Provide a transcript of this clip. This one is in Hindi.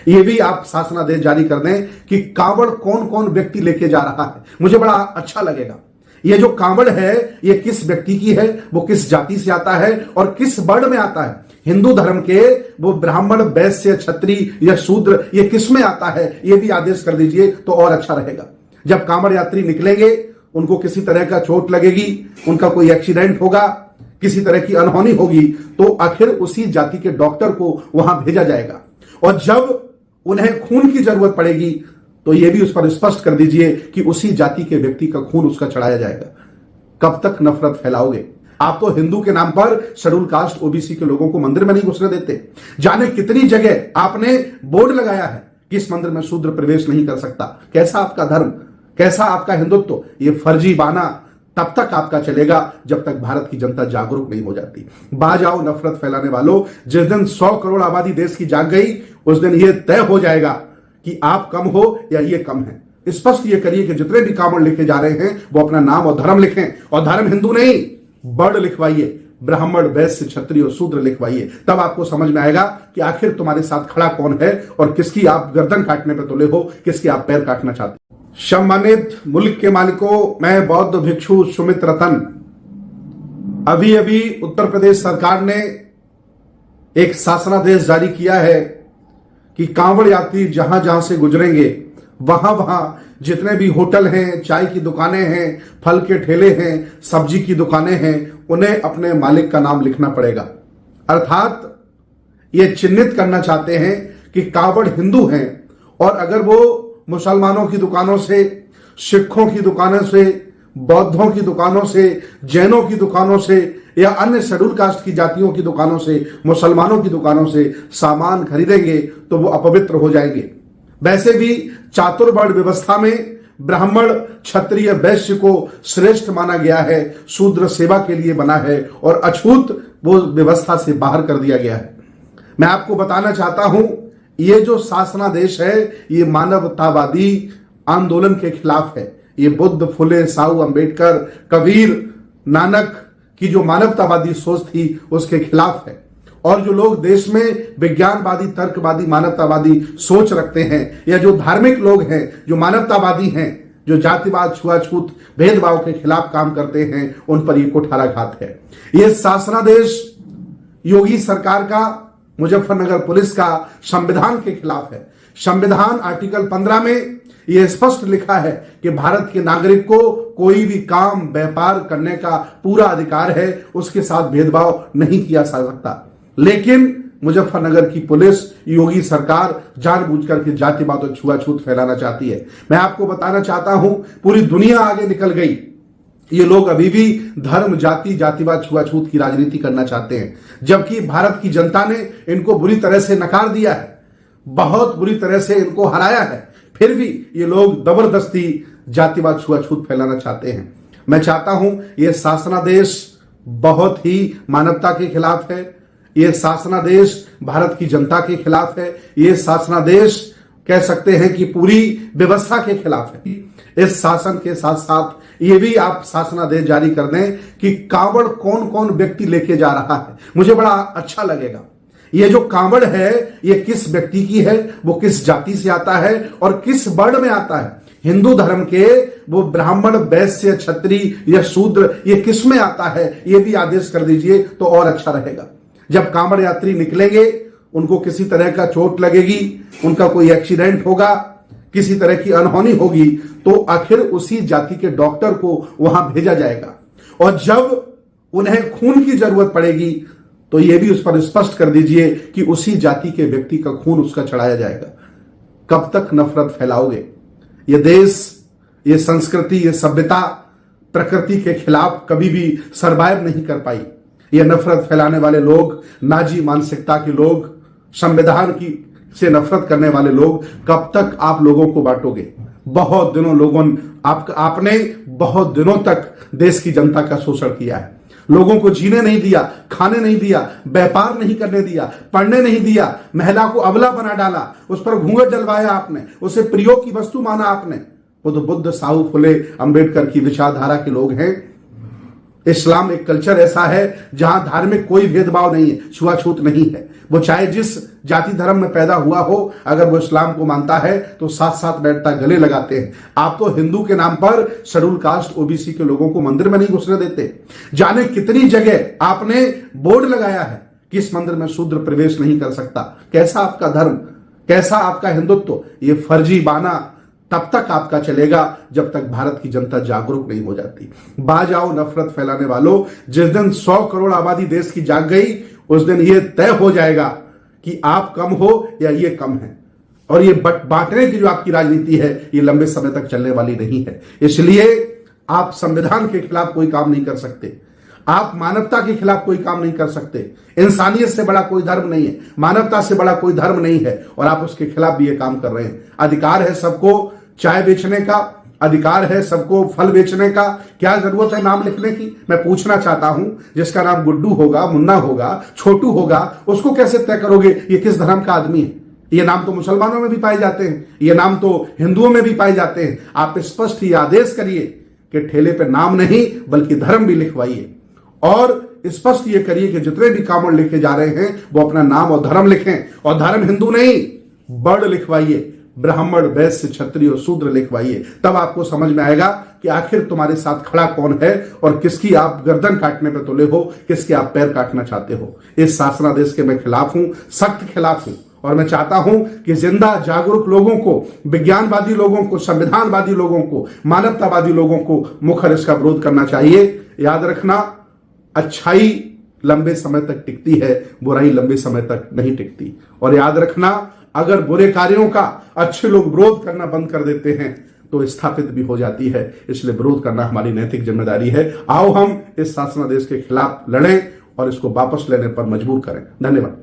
ये भी आप शासनादेश जारी कर दें कि कांवड़ कौन कौन व्यक्ति लेके जा रहा है, मुझे बड़ा अच्छा लगेगा। ये जो कांवड़ है ये किस व्यक्ति की है, वो किस जाति से आता है और किस वर्ण में आता है, हिंदू धर्म के वो ब्राह्मण, वैश्य, क्षत्रिय या शूद्र, ये किस में आता है, ये भी आदेश कर दीजिए तो और अच्छा रहेगा। जब कांवड़ यात्री निकलेंगे उनको किसी तरह का चोट लगेगी, उनका कोई एक्सीडेंट होगा, किसी तरह की अनहोनी होगी, तो आखिर उसी जाति के डॉक्टर को वहां भेजा जाएगा। और जब उन्हें खून की जरूरत पड़ेगी तो यह भी उस पर स्पष्ट कर दीजिए कि उसी जाति के व्यक्ति का खून उसका चढ़ाया जाएगा। कब तक नफरत फैलाओगे? आप तो हिंदू के नाम पर शेड्यूल कास्ट, ओबीसी के लोगों को मंदिर में नहीं घुसने देते। जाने कितनी जगह आपने बोर्ड लगाया है कि इस मंदिर में शूद्र प्रवेश नहीं कर सकता। कैसा आपका धर्म, कैसा आपका हिंदुत्व? ये फर्जी बहाना तब तक आपका चलेगा जब तक भारत की जनता जागरूक नहीं हो जाती। बाज आओ नफरत फैलाने वालों, जिस दिन 100 करोड़ आबादी देश की जाग गई उस दिन यह तय हो जाएगा कि आप कम हो या ये कम है। स्पष्ट ये करिए कि जितने भी कांवड़ लेके जा रहे हैं वो अपना नाम और धर्म लिखें, और धर्म हिंदू नहीं, वर्ण लिखवाइए, ब्राह्मण, वैश्य, क्षत्रिय और शूद्र लिखवाइए। तब आपको समझ में आएगा कि आखिर तुम्हारे साथ खड़ा कौन है और किसकी आप गर्दन काटने पर तुले हो, किसकी आप पैर काटना चाहते हो। सम्मानित मुल्क के मालिकों, मैं बौद्ध भिक्षु सुमित रतन, अभी अभी उत्तर प्रदेश सरकार ने एक शासनादेश जारी किया है कि कांवड़ यात्री जहां जहां से गुजरेंगे वहां वहां जितने भी होटल हैं, चाय की दुकानें हैं, फल के ठेले हैं, सब्जी की दुकानें हैं, उन्हें अपने मालिक का नाम लिखना पड़ेगा। अर्थात ये चिन्हित करना चाहते हैं कि कांवड़ हिंदू हैं, और अगर वो मुसलमानों की दुकानों से, सिखों की दुकानों से, बौद्धों की दुकानों से, जैनों की दुकानों से या अन्य शेड्यूल कास्ट की जातियों की दुकानों से, मुसलमानों की दुकानों से सामान खरीदेंगे तो वो अपवित्र हो जाएंगे। वैसे भी चातुर्वर्ण व्यवस्था में ब्राह्मण, क्षत्रिय, वैश्य को श्रेष्ठ माना गया है, शूद्र सेवा के लिए बना है, और अछूत वो व्यवस्था से बाहर कर दिया गया है। मैं आपको बताना चाहता हूं, ये जो शासनादेश है ये मानवतावादी आंदोलन के खिलाफ है। ये बुद्ध, फुले, साहू, अंबेडकर, कबीर, नानक की जो मानवतावादी सोच थी उसके खिलाफ है। और जो लोग देश में विज्ञानवादी, तर्कवादी, मानवतावादी सोच रखते हैं, या जो धार्मिक लोग हैं, जो मानवतावादी हैं, जो जातिवाद, छुआछूत, भेदभाव के खिलाफ काम करते हैं, उन पर यह कुठाराघात है। यह शासनादेश योगी सरकार का, मुजफ्फरनगर पुलिस का संविधान के खिलाफ है। संविधान आर्टिकल 15 में यह स्पष्ट लिखा है कि भारत के नागरिक को कोई भी काम, व्यापार करने का पूरा अधिकार है, उसके साथ भेदभाव नहीं किया जा सकता। लेकिन मुजफ्फरनगर की पुलिस, योगी सरकार जानबूझकर के जातिवाद और छुआछूत फैलाना चाहती है। मैं आपको बताना चाहता हूं, पूरी दुनिया आगे निकल गई, ये लोग अभी भी धर्म, जाति, जातिवाद, छुआछूत की राजनीति करना चाहते हैं, जबकि भारत की जनता ने इनको बुरी तरह से नकार दिया है, बहुत बुरी तरह से इनको हराया है। फिर भी ये लोग जबरदस्ती जातिवाद, छुआछूत फैलाना चाहते हैं। मैं चाहता हूं यह शासनादेश बहुत ही मानवता के खिलाफ है, यह शासनादेश भारत की जनता के खिलाफ है, यह शासनादेश कह सकते हैं कि पूरी व्यवस्था के खिलाफ है। इस शासन के साथ साथ ये भी आप शासनादेश जारी कर दें कि कांवड़ कौन कौन व्यक्ति लेके जा रहा है, मुझे बड़ा अच्छा लगेगा। ये जो कांवड़ है ये किस व्यक्ति की है, वो किस जाति से आता है और किस वर्ण में आता है, हिंदू धर्म के वो ब्राह्मण, वैश्य, क्षत्रिय या शूद्र, ये किस में आता है, ये भी आदेश कर दीजिए तो और अच्छा रहेगा। जब कांवड़ यात्री निकलेंगे उनको किसी तरह का चोट लगेगी, उनका कोई एक्सीडेंट होगा, किसी तरह की अनहोनी होगी, तो आखिर उसी जाति के डॉक्टर को वहां भेजा जाएगा। और जब उन्हें खून की जरूरत पड़ेगी तो यह भी उस पर स्पष्ट कर दीजिए कि उसी जाति के व्यक्ति का खून उसका चढ़ाया जाएगा। कब तक नफरत फैलाओगे? ये देश, ये संस्कृति, ये सभ्यता प्रकृति के खिलाफ कभी भी सरवाइव नहीं कर पाई। ये नफरत फैलाने वाले लोग, नाजी मानसिकता के लोग, संविधान की से नफरत करने वाले लोग, कब तक आप लोगों को बांटोगे? बहुत दिनों आपने बहुत दिनों तक देश की जनता का शोषण किया है, लोगों को जीने नहीं दिया, खाने नहीं दिया, व्यापार नहीं करने दिया, पढ़ने नहीं दिया, महिला को अबला बना डाला, उस पर घूंघट डलवाया आपने, उसे प्रयोग की वस्तु माना आपने। वो तो बुद्ध, साहू, फुले, अंबेडकर की विचारधारा के लोग हैं। इस्लाम एक कल्चर ऐसा है जहां धार्मिक कोई भेदभाव नहीं है, छुआछूत नहीं है। वो चाहे जिस जाति धर्म में पैदा हुआ हो, अगर वो इस्लाम को मानता है तो साथ साथ बैठता, गले लगाते हैं। आप तो हिंदू के नाम पर शेड्यूल कास्ट ओबीसी के लोगों को मंदिर में नहीं घुसने देते। जाने कितनी जगह आपने बोर्ड लगाया है कि इस मंदिर में शूद्र प्रवेश नहीं कर सकता। कैसा आपका धर्म, कैसा आपका हिंदुत्व? ये फर्जी बाना तब तक आपका चलेगा जब तक भारत की जनता जागरूक नहीं हो जाती। बाज आओ नफरत फैलाने वालों, जिस दिन 100 करोड़ आबादी देश की जाग गई, उस दिन यह तय हो जाएगा कि आप कम हो या ये कम है। और ये बांटने की जो आपकी राजनीति है, ये लंबे समय तक चलने वाली नहीं है। इसलिए आप संविधान के खिलाफ कोई काम नहीं कर सकते, आप मानवता के खिलाफ कोई काम नहीं कर सकते। इंसानियत से बड़ा कोई धर्म नहीं है, मानवता से बड़ा कोई धर्म नहीं है, और आप उसके खिलाफ भी ये काम कर रहे हैं। अधिकार है सबको चाय बेचने का, अधिकार है सबको फल बेचने का। क्या जरूरत है नाम लिखने की? मैं पूछना चाहता हूं, जिसका नाम गुड्डू होगा, मुन्ना होगा, छोटू होगा, उसको कैसे तय करोगे ये किस धर्म का आदमी है? ये नाम तो मुसलमानों में भी पाए जाते हैं, ये नाम तो हिंदुओं में भी पाए जाते हैं। आप स्पष्ट ये आदेश करिए कि ठेले पे नाम नहीं बल्कि धर्म भी लिखवाइए, और स्पष्ट ये करिए कि जितने भी कामड़ लिखे जा रहे हैं वो अपना नाम और धर्म लिखें, और धर्म हिंदू नहीं वर्ण लिखवाइए, ब्राह्मण, वैश्य, क्षत्रिय और शूद्र लिखवाइए। तब आपको समझ में आएगा कि आखिर तुम्हारे साथ खड़ा कौन है और किसकी आप गर्दन काटने पे तुले हो, किसके आप पैर काटना चाहते हो। इस शासनादेश के मैं खिलाफ हूं, सख्त खिलाफ हूं, और मैं चाहता हूं कि जिंदा जागरूक लोगों को, विज्ञानवादी लोगों को, संविधानवादी लोगों को, मानवतावादी लोगों को मुखर इसका विरोध करना चाहिए। याद रखना, अच्छाई लंबे समय तक टिकती है, बुराई लंबे समय तक नहीं टिकती। और याद रखना, अगर बुरे कार्यों का अच्छे लोग विरोध करना बंद कर देते हैं तो स्थापित भी हो जाती है। इसलिए विरोध करना हमारी नैतिक जिम्मेदारी है। आओ हम इस शासनादेश के खिलाफ लड़ें और इसको वापस लेने पर मजबूर करें। धन्यवाद।